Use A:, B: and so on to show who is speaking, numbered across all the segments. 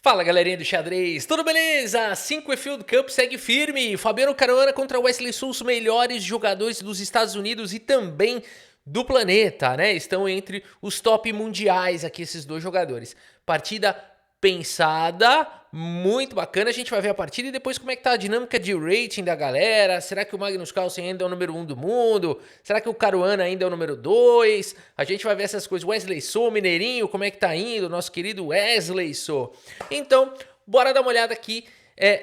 A: Fala galerinha do xadrez, tudo beleza? 5 Field Cup segue firme, Fabiano Caruana contra Wesley So, os melhores jogadores dos Estados Unidos e também do planeta, né? Estão entre os top mundiais aqui esses dois jogadores. Partida pensada, muito bacana, a gente vai ver a partida e depois como é que tá a dinâmica de rating da galera. Será que o Magnus Carlsen ainda é o número 1 do mundo? Será que o Caruana ainda é o número 2? A gente vai ver essas coisas. Wesley So, Mineirinho, como é que tá indo? Nosso querido Wesley So. Então, bora dar uma olhada aqui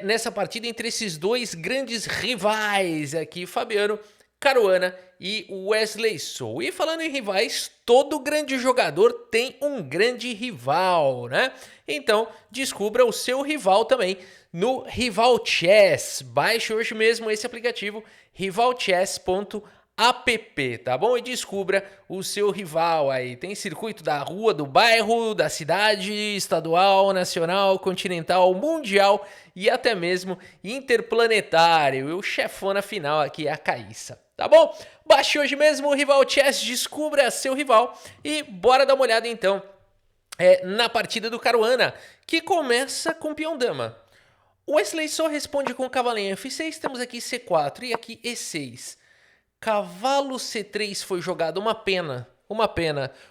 A: nessa partida entre esses dois grandes rivais aqui, Fabiano Caruana e Wesley So. E falando em rivais, todo grande jogador tem um grande rival, né? Então, descubra o seu rival também no Rival Chess. Baixe hoje mesmo esse aplicativo, rivalchess.app, tá bom? E descubra o seu rival aí. Tem circuito da rua, do bairro, da cidade, estadual, nacional, continental, mundial e até mesmo interplanetário. E o chefona final aqui é a Caíssa. Tá bom? Baixe hoje mesmo o Rival Chess, descubra seu rival e bora dar uma olhada então na partida do Caruana, que começa com peão dama. O Wesley So responde com cavalo em F6, temos aqui C4 e aqui E6. Cavalo C3 foi jogado, uma pena.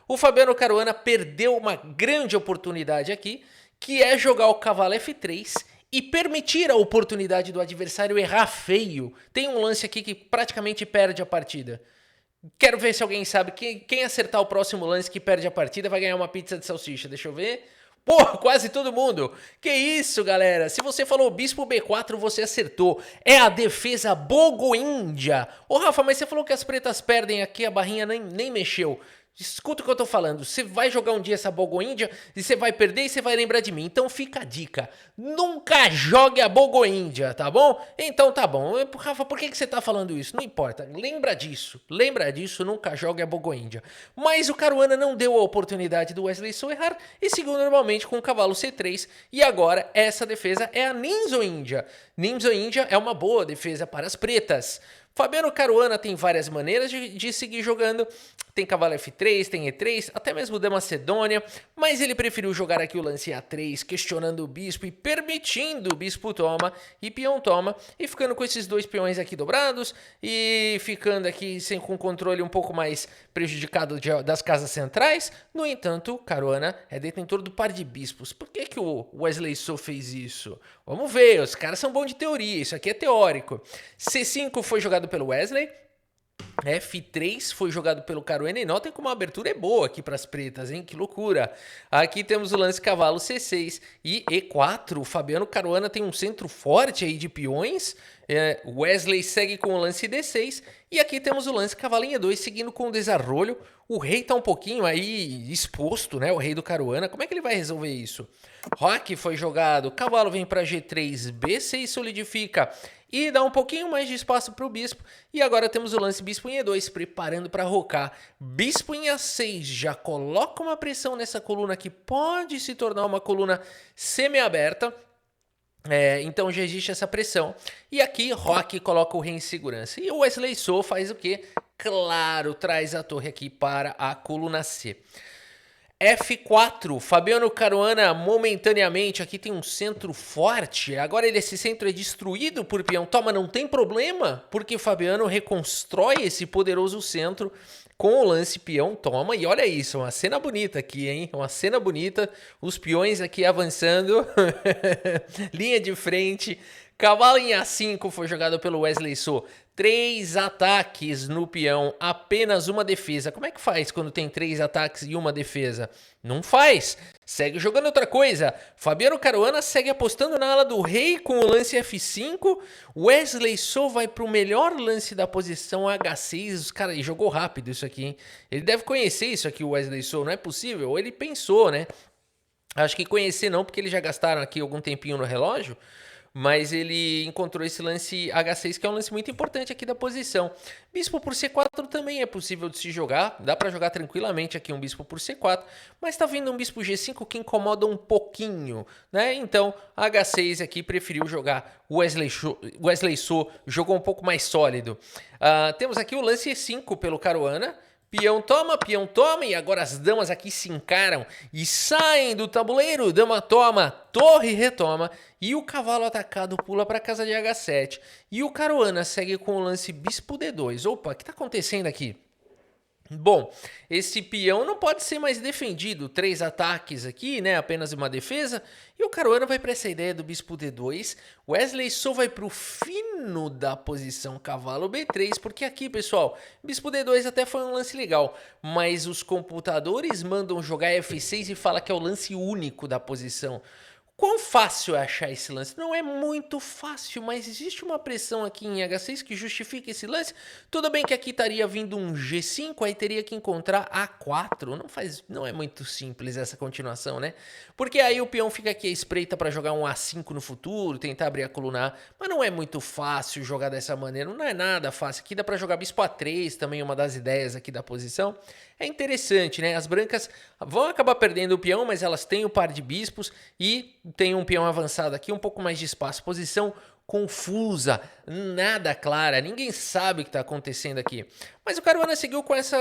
A: O Fabiano Caruana perdeu uma grande oportunidade aqui, que é jogar o cavalo F3 e permitir a oportunidade do adversário errar feio. Tem um lance aqui que praticamente perde a partida. Quero ver se alguém sabe. Quem acertar o próximo lance que perde a partida vai ganhar uma pizza de salsicha. Deixa eu ver. Pô, quase todo mundo. Que isso, galera. Se você falou bispo B4, você acertou. É a defesa bogo-índia. Ô, Rafa, mas você falou que as pretas perdem aqui, a barrinha nem mexeu. Escuta o que eu tô falando, você vai jogar um dia essa bogo-índia e você vai perder e você vai lembrar de mim. Então fica a dica, nunca jogue a bogo-índia, tá bom? Então tá bom. Rafa, por que você tá falando isso? Não importa, lembra disso, nunca jogue a bogo-índia. Mas o Caruana não deu a oportunidade do Wesley So errar e seguiu normalmente com o cavalo C3. E agora essa defesa é a Ninzo-índia. Ninzo-índia é uma boa defesa para as pretas. Fabiano Caruana tem várias maneiras de seguir jogando, tem cavalo F3, tem E3, até mesmo dama Macedônia, mas ele preferiu jogar aqui o lance A3, questionando o bispo e permitindo o bispo toma e peão toma, e ficando com esses dois peões aqui dobrados, e ficando aqui com controle um pouco mais prejudicado das casas centrais. No entanto, Caruana é detentor do par de bispos. Por que o Wesley So fez isso? Vamos ver, os caras são bons de teoria, isso aqui é teórico. C5 foi jogado pelo Wesley, F3 foi jogado pelo Caruana e notem como a abertura é boa aqui para as pretas, hein? Que loucura! Aqui temos o lance cavalo C6 e E4. O Fabiano Caruana tem um centro forte aí de peões. Wesley segue com o lance D6 e aqui temos o lance cavalinho E2 seguindo com o desarrolho. O rei tá um pouquinho aí exposto, né? O rei do Caruana. Como é que ele vai resolver isso? Roque foi jogado, cavalo vem para G3, B6 solidifica e dá um pouquinho mais de espaço para o bispo. E agora temos o lance bispo em E2, preparando para rocar. Bispo em A6, já coloca uma pressão nessa coluna que pode se tornar uma coluna semi-aberta. Então já existe essa pressão. E aqui Roque coloca o rei em segurança. E o Wesley So faz o quê? Claro, traz a torre aqui para a coluna C. F4, Fabiano Caruana momentaneamente aqui tem um centro forte, agora esse centro é destruído por peão toma, não tem problema, porque Fabiano reconstrói esse poderoso centro com o lance peão toma, e olha isso, uma cena bonita aqui, hein, uma cena bonita, os peões aqui avançando, linha de frente, cavalo em A5 foi jogado pelo Wesley So. 3 ataques no peão, apenas uma defesa. Como é que faz quando tem 3 ataques e uma defesa? Não faz. Segue jogando outra coisa. Fabiano Caruana segue apostando na ala do rei com o lance F5. Wesley So vai para o melhor lance da posição H6. Cara, ele jogou rápido isso aqui, hein? Ele deve conhecer isso aqui, o Wesley So. Não é possível. Ou ele pensou, né? Acho que conhecer não, porque eles já gastaram aqui algum tempinho no relógio. Mas ele encontrou esse lance H6, que é um lance muito importante aqui da posição. Bispo por C4 também é possível de se jogar. Dá para jogar tranquilamente aqui um bispo por C4. Mas tá vindo um bispo G5 que incomoda um pouquinho, né? Então, H6 aqui preferiu jogar. O Wesley So jogou um pouco mais sólido. Temos aqui o lance E5 pelo Caruana. peão toma, e agora as damas aqui se encaram e saem do tabuleiro. Dama toma, torre retoma, e o cavalo atacado pula para casa de H7. E o Caruana segue com o lance bispo D2. Opa, o que está acontecendo aqui? Bom, esse peão não pode ser mais defendido, 3 ataques aqui, né, apenas uma defesa, e o Caruana vai para essa ideia do bispo D2, Wesley só vai para o fino da posição cavalo B3, porque aqui, pessoal, bispo D2 até foi um lance legal, mas os computadores mandam jogar F6 e fala que é o lance único da posição. Quão fácil é achar esse lance? Não é muito fácil, mas existe uma pressão aqui em H6 que justifica esse lance. Tudo bem que aqui estaria vindo um G5, aí teria que encontrar A4. Não é muito simples essa continuação, né? Porque aí o peão fica aqui à espreita para jogar um A5 no futuro, tentar abrir a coluna A. Mas não é muito fácil jogar dessa maneira, não é nada fácil. Aqui dá para jogar bispo A3, também uma das ideias aqui da posição. É interessante, né? As brancas vão acabar perdendo o peão, mas elas têm o par de bispos e tem um peão avançado aqui, um pouco mais de espaço. Posição confusa, nada clara, ninguém sabe o que está acontecendo aqui. Mas o Caruana seguiu com essa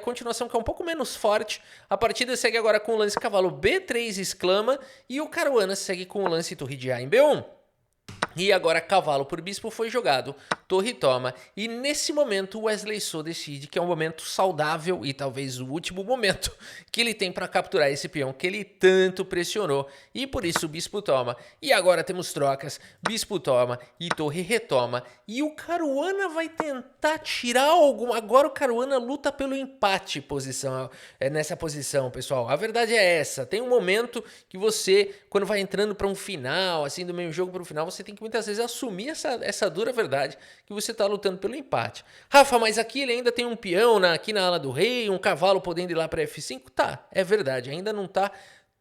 A: continuação que é um pouco menos forte. A partida segue agora com o lance cavalo B3 exclama e o Caruana segue com o lance torre de A em B1. E agora cavalo por bispo foi jogado, torre toma, e nesse momento Wesley So decide que é um momento saudável e talvez o último momento que ele tem para capturar esse peão que ele tanto pressionou, e por isso o bispo toma. E agora temos trocas, bispo toma e torre retoma, e o Caruana vai tentar tirar algum. Agora o Caruana luta pelo empate nessa posição, pessoal. A verdade é essa, tem um momento que você, quando vai entrando para um final, assim, do meio jogo para o final, você tem que muitas vezes assumir essa dura verdade que você está lutando pelo empate. Rafa, mas aqui ele ainda tem um peão aqui na ala do rei, um cavalo podendo ir lá para F5? Tá, é verdade, ainda não tá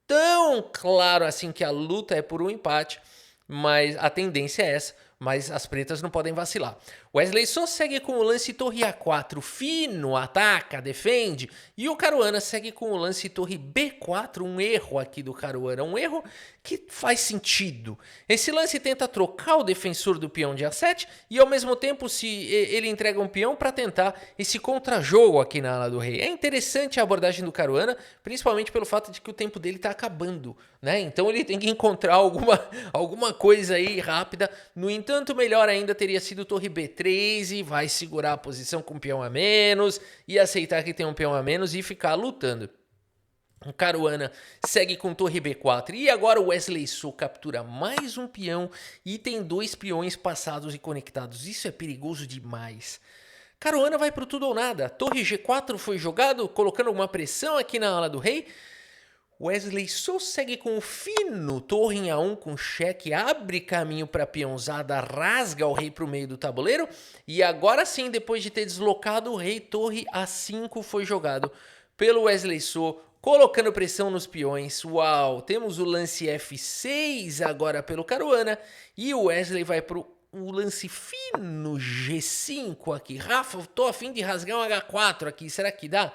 A: tão claro assim que a luta é por um empate, mas a tendência é essa, mas as pretas não podem vacilar. Wesley só segue com o lance torre A4, fino, ataca, defende, e o Caruana segue com o lance torre B4, um erro aqui do Caruana, um erro que faz sentido. Esse lance tenta trocar o defensor do peão de A7 e ao mesmo tempo ele entrega um peão para tentar esse contra-jogo aqui na ala do rei. É interessante a abordagem do Caruana, principalmente pelo fato de que o tempo dele está acabando, né? Então ele tem que encontrar alguma coisa aí rápida. No entanto, melhor ainda teria sido torre B3 e vai segurar a posição com um peão a menos e aceitar que tem um peão a menos e ficar lutando. O Caruana segue com torre B4 e agora o Wesley So captura mais um peão e tem 2 peões passados e conectados. Isso é perigoso demais. Caruana vai pro tudo ou nada. Torre G4 foi jogado, colocando uma pressão aqui na ala do rei. Wesley So segue com o fino, torre em A1 com cheque, abre caminho para a peãozada, rasga o rei para o meio do tabuleiro. E agora sim, depois de ter deslocado o rei, torre A5 foi jogado pelo Wesley So, colocando pressão nos peões. Uau, temos o lance F6 agora pelo Caruana e o Wesley vai pro o lance fino G5 aqui. Rafa, tô a fim de rasgar um H4 aqui, será que dá?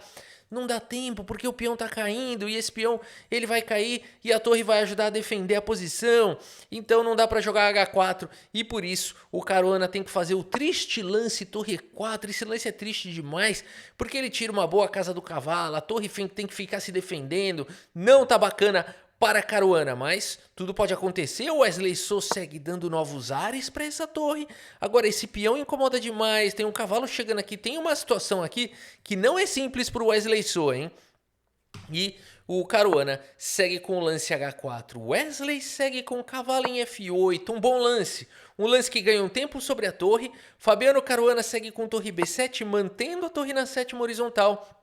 A: Não dá tempo porque o peão tá caindo e esse peão ele vai cair e a torre vai ajudar a defender a posição. Então não dá para jogar H4 e por isso o Caruana tem que fazer o triste lance torre E4. Esse lance é triste demais porque ele tira uma boa casa do cavalo, a torre tem que ficar se defendendo. Não tá bacana para Caruana, mas tudo pode acontecer. O Wesley So segue dando novos ares para essa torre. Agora esse peão incomoda demais, tem um cavalo chegando aqui, tem uma situação aqui que não é simples para o Wesley So, hein? E o Caruana segue com o lance H4. Wesley segue com o cavalo em F8, um bom lance. Um lance que ganha um tempo sobre a torre. Fabiano Caruana segue com torre B7, mantendo a torre na 7ª horizontal.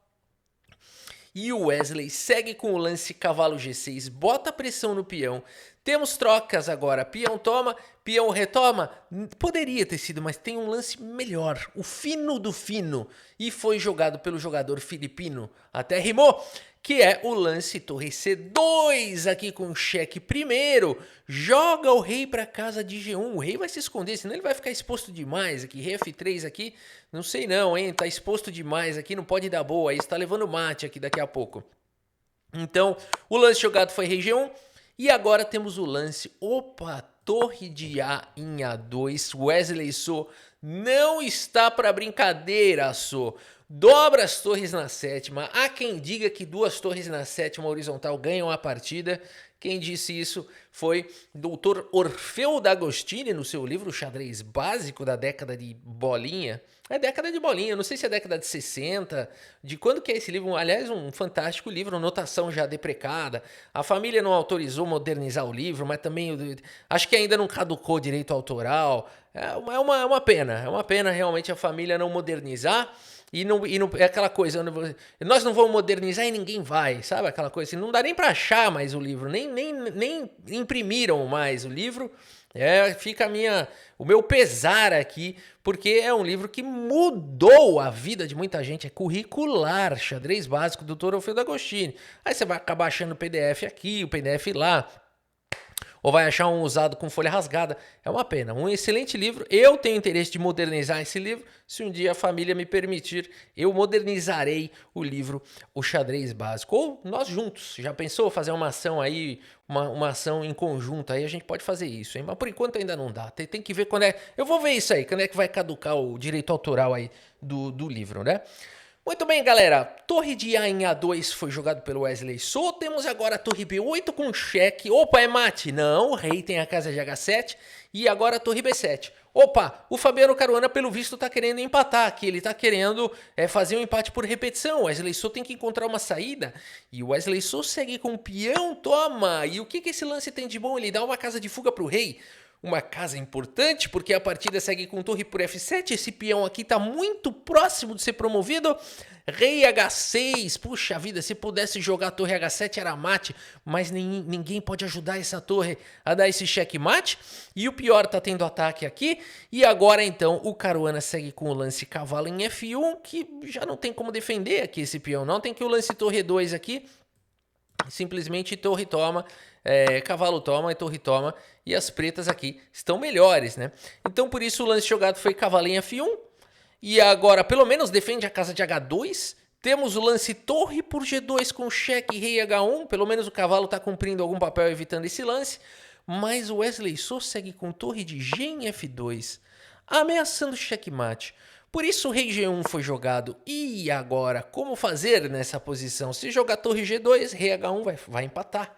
A: E o Wesley segue com o lance cavalo G6, bota pressão no peão. Temos trocas agora, peão toma, peão retoma. Poderia ter sido, mas tem um lance melhor, o fino do fino. E foi jogado pelo jogador filipino, até rimou, que é o lance torre C2 aqui com cheque primeiro. Joga o rei para casa de G1, o rei vai se esconder, senão ele vai ficar exposto demais aqui. Rei F3 aqui, não sei não, hein, tá exposto demais aqui, não pode dar boa, aí está levando mate aqui daqui a pouco. Então, o lance jogado foi rei G1 e agora temos o lance, opa, torre de A em A2. Wesley So não está para brincadeira, So. Dobra as torres na sétima. Há quem diga que 2 torres na sétima horizontal ganham a partida. Quem disse isso foi Dr. Orfeu D'Agostini, no seu livro Xadrez Básico da década de bolinha. É década de bolinha, não sei se é década de 60. De quando que é esse livro? Aliás, um fantástico livro, notação já deprecada. A família não autorizou modernizar o livro, mas também acho que ainda não caducou direito autoral. É uma pena, realmente a família não modernizar. E não, é aquela coisa, nós não vamos modernizar e ninguém vai, sabe? Aquela coisa assim, não dá nem para achar mais o livro, nem imprimiram mais o livro. Fica o meu pesar aqui, porque é um livro que mudou a vida de muita gente, é curricular, Xadrez Básico do Dr. Orfeu D'Agostini. Aí você vai acabar achando o PDF aqui, o PDF lá, ou vai achar um usado com folha rasgada. É uma pena, um excelente livro. Eu tenho interesse de modernizar esse livro. Se um dia a família me permitir, eu modernizarei o livro O Xadrez Básico. Ou nós juntos. Já pensou fazer uma ação aí, uma ação em conjunto? Aí a gente pode fazer isso, hein? Mas por enquanto ainda não dá. Tem que ver quando é... Eu vou ver isso aí, quando é que vai caducar o direito autoral aí do livro, né? Muito bem, galera. Torre de A em A2 foi jogado pelo Wesley So. Temos agora a torre B8 com cheque. Opa, é mate? Não, o rei tem a casa de H7. E agora a torre B7. Opa, o Fabiano Caruana, pelo visto, tá querendo empatar aqui. Ele tá querendo fazer um empate por repetição. O Wesley So tem que encontrar uma saída. E o Wesley So segue com o peão, toma. E o que esse lance tem de bom? Ele dá uma casa de fuga pro rei. Uma casa importante, porque a partida segue com torre por F7. Esse peão aqui está muito próximo de ser promovido. Rei H6. Puxa vida, se pudesse jogar a torre H7 era mate. Mas ninguém pode ajudar essa torre a dar esse checkmate. E o pior, tá tendo ataque aqui. E agora então o Caruana segue com o lance cavalo em F1, que já não tem como defender aqui esse peão. Não tem que o lance torre 2 aqui. Simplesmente torre toma, cavalo toma e torre toma. E as pretas aqui estão melhores, né? Então por isso o lance jogado foi cavalinho F1. E agora pelo menos defende a casa de H2. Temos o lance torre por G2 com cheque rei H1. Pelo menos o cavalo está cumprindo algum papel evitando esse lance. Mas o Wesley So segue com torre de G em F2, ameaçando checkmate. Por isso o rei G1 foi jogado. E agora, como fazer nessa posição? Se jogar torre G2, rei H1 vai empatar.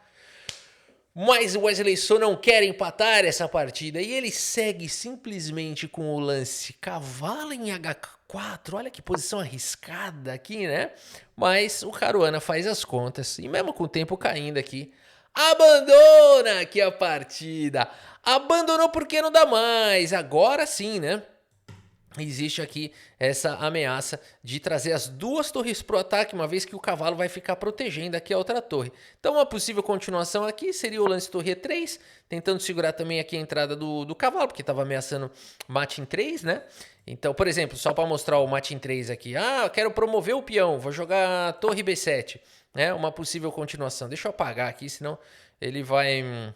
A: Mas o Wesley So não quer empatar essa partida e ele segue simplesmente com o lance cavalo em H4. Olha que posição arriscada aqui, né? Mas o Caruana faz as contas e mesmo com o tempo caindo aqui, abandona aqui a partida. Abandonou porque não dá mais. Agora sim, né? Existe aqui essa ameaça de trazer as 2 torres para o ataque, uma vez que o cavalo vai ficar protegendo aqui a outra torre. Então uma possível continuação aqui seria o lance torre E3, tentando segurar também aqui a entrada do cavalo, porque estava ameaçando mate em 3, né? Então, por exemplo, só para mostrar o mate em 3 aqui. Ah, eu quero promover o peão, vou jogar torre B7, né? Uma possível continuação. Deixa eu apagar aqui, senão ele vai...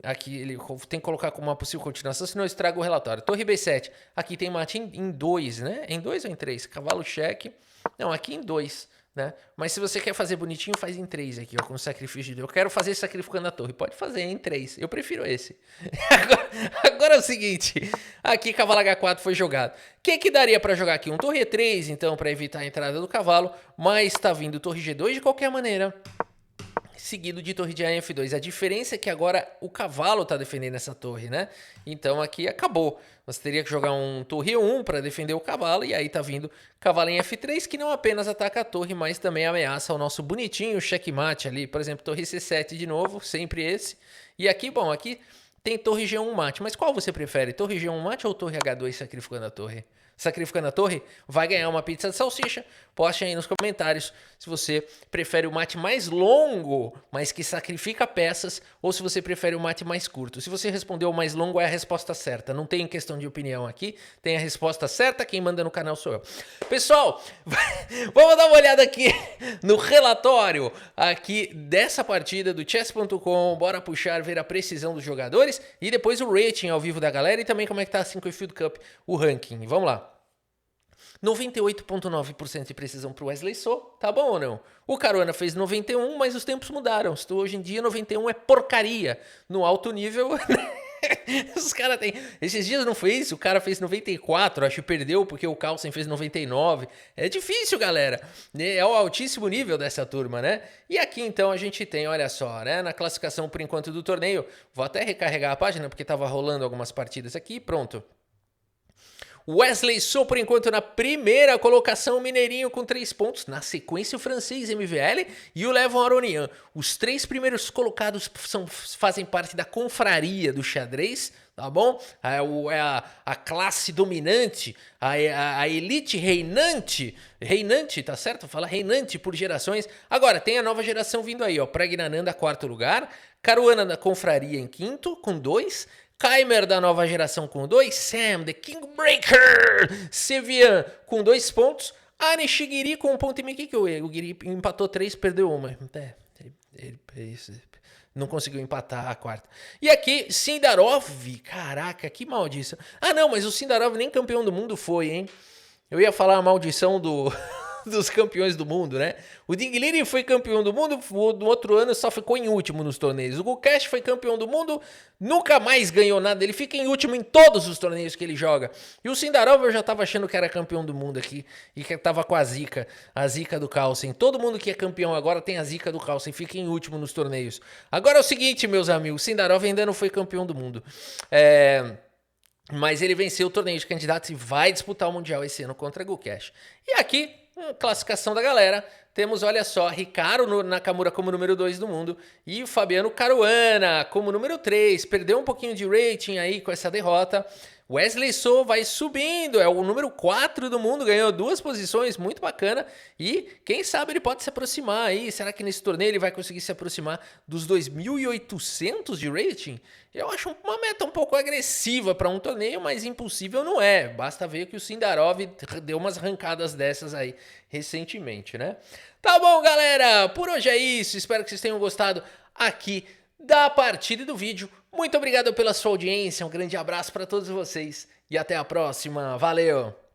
A: Aqui ele tem que colocar como uma possível continuação, senão eu estrago o relatório. Torre B7. Aqui tem mate em 2, né? Em 2 ou em 3? Cavalo cheque. Não, aqui em 2, né? Mas se você quer fazer bonitinho, faz em 3 aqui, ó, com sacrifício de Deus. Eu quero fazer sacrificando a torre. Pode fazer em 3. Eu prefiro esse. Agora é o seguinte. Aqui cavalo H4 foi jogado. O que daria para jogar aqui? Um torre E3, então, para evitar a entrada do cavalo. Mas tá vindo torre G2 de qualquer maneira, seguido de torre de A em F2. A diferença é que agora o cavalo está defendendo essa torre, né? Então aqui acabou. Você teria que jogar um torre 1 para defender o cavalo, e aí tá vindo cavalo em F3, que não apenas ataca a torre, mas também ameaça o nosso bonitinho checkmate ali. Por exemplo, torre C7 de novo, sempre esse. E aqui, bom, aqui tem torre G1 mate. Mas qual você prefere? Torre G1 mate ou torre H2 sacrificando a torre? Sacrificando a torre, vai ganhar uma pizza de salsicha. Poste aí nos comentários se você prefere o mate mais longo, mas que sacrifica peças, ou se você prefere o mate mais curto. Se você respondeu o mais longo, é a resposta certa. Não tem questão de opinião aqui, tem a resposta certa. Quem manda no canal sou eu. Pessoal, vamos dar uma olhada aqui no relatório aqui dessa partida do chess.com. Bora puxar, ver a precisão dos jogadores e depois o rating ao vivo da galera e também como é que tá a 5 Field Cup, o ranking. Vamos lá. 98,9% de precisão para o Wesley So, tá bom ou não? O Caruana fez 91, mas os tempos mudaram. Hoje em dia 91 é porcaria. No alto nível Os caras têm. Esses dias não fez, o cara fez 94, acho que perdeu porque o Carlsen fez 99. É difícil, galera. É o altíssimo nível dessa turma, né? E aqui então a gente tem, olha só, né? Na classificação por enquanto do torneio, vou até recarregar a página porque tava rolando algumas partidas aqui, pronto. Wesley So, por enquanto, na primeira colocação, Mineirinho com 3 pontos. Na sequência, o francês MVL e o Levon Aronian. Os 3 primeiros colocados fazem parte da confraria do xadrez, tá bom? É a classe dominante, a elite reinante. Reinante, tá certo? Fala reinante por gerações. Agora, tem a nova geração vindo aí, ó. Pragnananda, 4º lugar. Caruana da confraria em 5º, com 2. Kaimer da nova geração com 2, Sam, The Kingbreaker, Sevian com 2 pontos, Anne Shigiri com 1 ponto e meio, que o Guiri empatou 3, perdeu 1. Ele não conseguiu empatar a 4ª. E aqui, Sindarov, caraca, que maldição. Ah não, mas o Sindarov nem campeão do mundo foi, hein? Eu ia falar a maldição dos campeões do mundo, né? O Dingliri foi campeão do mundo, no outro ano só ficou em último nos torneios. O Gukesh foi campeão do mundo, nunca mais ganhou nada, ele fica em último em todos os torneios que ele joga. E o Sindarov eu já tava achando que era campeão do mundo aqui, e que tava com a zica do Carlsen. Todo mundo que é campeão agora tem a zica do Carlsen, fica em último nos torneios. Agora é o seguinte, meus amigos, o Sindarov ainda não foi campeão do mundo. Mas ele venceu o torneio de candidatos e vai disputar o Mundial esse ano contra Gukesh. E aqui, classificação da galera, temos, olha só, Ricardo Nakamura como número 2 do mundo e o Fabiano Caruana como número 3. Perdeu um pouquinho de rating aí com essa derrota. Wesley So vai subindo, é o número 4 do mundo, ganhou 2 posições, muito bacana. E quem sabe ele pode se aproximar aí. Será que nesse torneio ele vai conseguir se aproximar dos 2.800 de rating? Eu acho uma meta um pouco agressiva para um torneio, mas impossível não é. Basta ver que o Sindarov deu umas arrancadas dessas aí recentemente, né? Tá bom, galera, por hoje é isso. Espero que vocês tenham gostado aqui da partida e do vídeo. Muito obrigado pela sua audiência, um grande abraço para todos vocês e até a próxima. Valeu!